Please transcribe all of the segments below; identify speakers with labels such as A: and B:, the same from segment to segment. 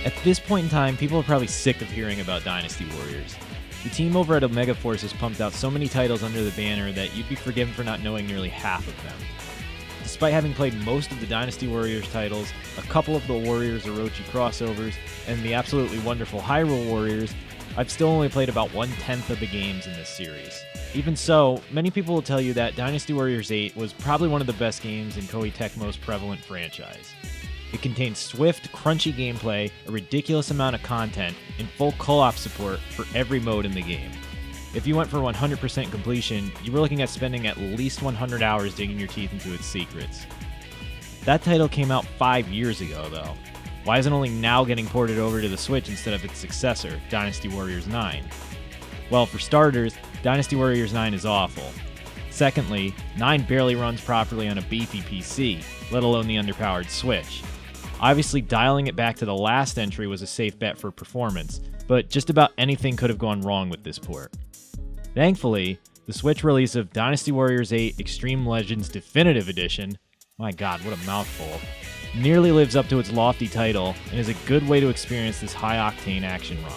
A: At this point in time, people are probably sick of hearing about Dynasty Warriors. The team over at Omega Force has pumped out so many titles under the banner that you'd be forgiven for not knowing nearly half of them. Despite having played most of the Dynasty Warriors titles, a couple of the Warriors Orochi crossovers, and the absolutely wonderful Hyrule Warriors, I've still only played about 1/10 of the games in this series. Even so, many people will tell you that Dynasty Warriors 8 was probably one of the best games in Koei Tecmo's prevalent franchise. It contains swift, crunchy gameplay, a ridiculous amount of content, and full co-op support for every mode in the game. If you went for 100% completion, you were looking at spending at least 100 hours digging your teeth into its secrets. That title came out 5 years ago, though. Why is it only now getting ported over to the Switch instead of its successor, Dynasty Warriors 9? Well, for starters, Dynasty Warriors 9 is awful. Secondly, 9 barely runs properly on a beefy PC, let alone the underpowered Switch. Obviously, dialing it back to the last entry was a safe bet for performance, but just about anything could have gone wrong with this port. Thankfully, the Switch release of Dynasty Warriors 8 Xtreme Legends Definitive Edition, my god, what a mouthful, nearly lives up to its lofty title and is a good way to experience this high-octane action ROM.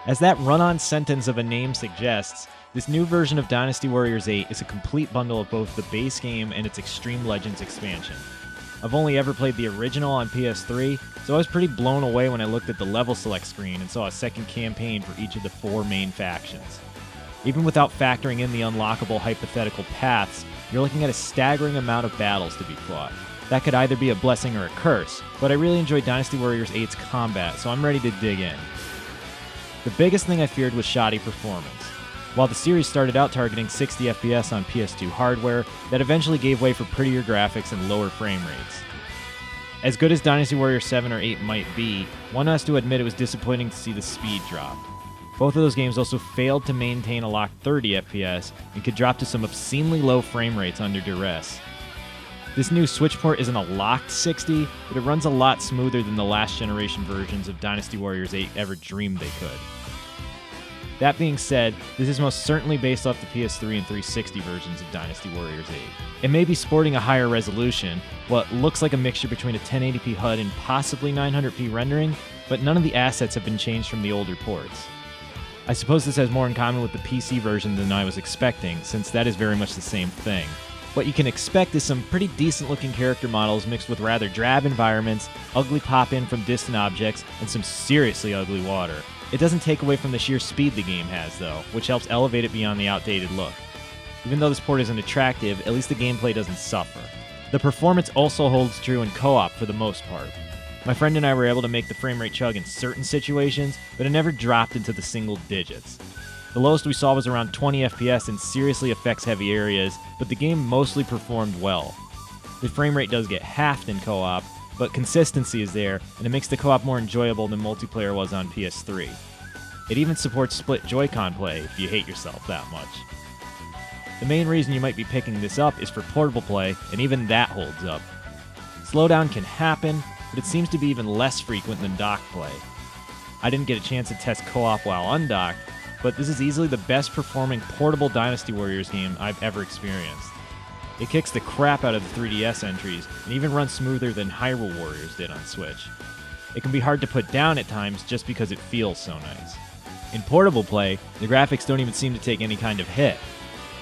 A: As that run-on sentence of a name suggests, this new version of Dynasty Warriors 8 is a complete bundle of both the base game and its Xtreme Legends expansion. I've only ever played the original on PS3, so I was pretty blown away when I looked at the level select screen and saw a second campaign for each of the 4 main factions. Even without factoring in the unlockable hypothetical paths, you're looking at a staggering amount of battles to be fought. That could either be a blessing or a curse, but I really enjoyed Dynasty Warriors 8's combat, so I'm ready to dig in. The biggest thing I feared was shoddy performance. While the series started out targeting 60 FPS on PS2 hardware, that eventually gave way for prettier graphics and lower frame rates. As good as Dynasty Warriors 7 or 8 might be, one has to admit it was disappointing to see the speed drop. Both of those games also failed to maintain a locked 30 FPS and could drop to some obscenely low frame rates under duress. This new Switch port isn't a locked 60, but it runs a lot smoother than the last generation versions of Dynasty Warriors 8 ever dreamed they could. That being said, this is most certainly based off the PS3 and 360 versions of Dynasty Warriors 8. It may be sporting a higher resolution, what looks like a mixture between a 1080p HUD and possibly 900p rendering, but none of the assets have been changed from the older ports. I suppose this has more in common with the PC version than I was expecting, since that is very much the same thing. What you can expect is some pretty decent looking character models mixed with rather drab environments, ugly pop-in from distant objects, and some seriously ugly water. It doesn't take away from the sheer speed the game has, though, which helps elevate it beyond the outdated look. Even though this port isn't attractive, at least the gameplay doesn't suffer. The performance also holds true in co-op for the most part. My friend and I were able to make the frame rate chug in certain situations, but it never dropped into the single digits. The lowest we saw was around 20 FPS in seriously effects-heavy areas, but the game mostly performed well. The frame rate does get halved in co-op, but consistency is there, and it makes the co-op more enjoyable than multiplayer was on PS3. It even supports split Joy-Con play if you hate yourself that much. The main reason you might be picking this up is for portable play, and even that holds up. Slowdown can happen, but it seems to be even less frequent than dock play. I didn't get a chance to test co-op while undocked, but this is easily the best performing portable Dynasty Warriors game I've ever experienced. It kicks the crap out of the 3DS entries, and even runs smoother than Hyrule Warriors did on Switch. It can be hard to put down at times just because it feels so nice. In portable play, the graphics don't even seem to take any kind of hit.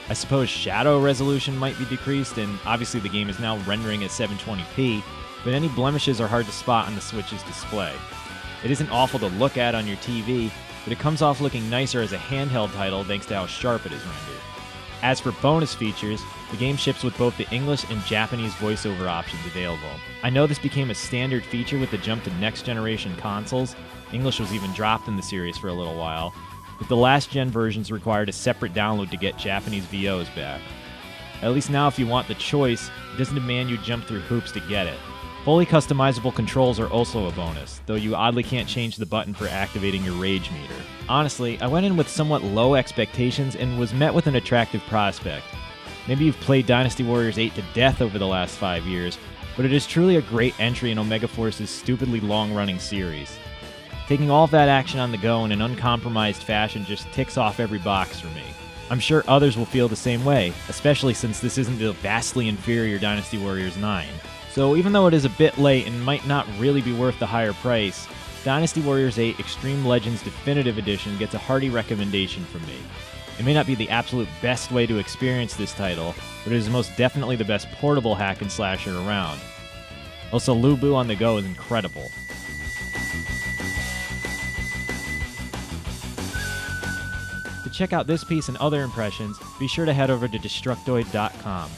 A: I suppose shadow resolution might be decreased, and obviously the game is now rendering at 720p, but any blemishes are hard to spot on the Switch's display. It isn't awful to look at on your TV, but it comes off looking nicer as a handheld title thanks to how sharp it is rendered. As for bonus features, the game ships with both the English and Japanese voiceover options available. I know this became a standard feature with the jump to next-generation consoles. English was even dropped in the series for a little while, but the last-gen versions required a separate download to get Japanese VOs back. At least now if you want the choice, it doesn't demand you jump through hoops to get it. Fully customizable controls are also a bonus, though you oddly can't change the button for activating your rage meter. Honestly, I went in with somewhat low expectations and was met with an attractive prospect. Maybe you've played Dynasty Warriors 8 to death over the last 5 years, but it is truly a great entry in Omega Force's stupidly long-running series. Taking all of that action on the go in an uncompromised fashion just ticks off every box for me. I'm sure others will feel the same way, especially since this isn't the vastly inferior Dynasty Warriors 9. So even though it is a bit late and might not really be worth the higher price, Dynasty Warriors 8 Extreme Legends Definitive Edition gets a hearty recommendation from me. It may not be the absolute best way to experience this title, but it is most definitely the best portable hack and slasher around. Also, Lubu on the go is incredible. To check out this piece and other impressions, be sure to head over to Destructoid.com.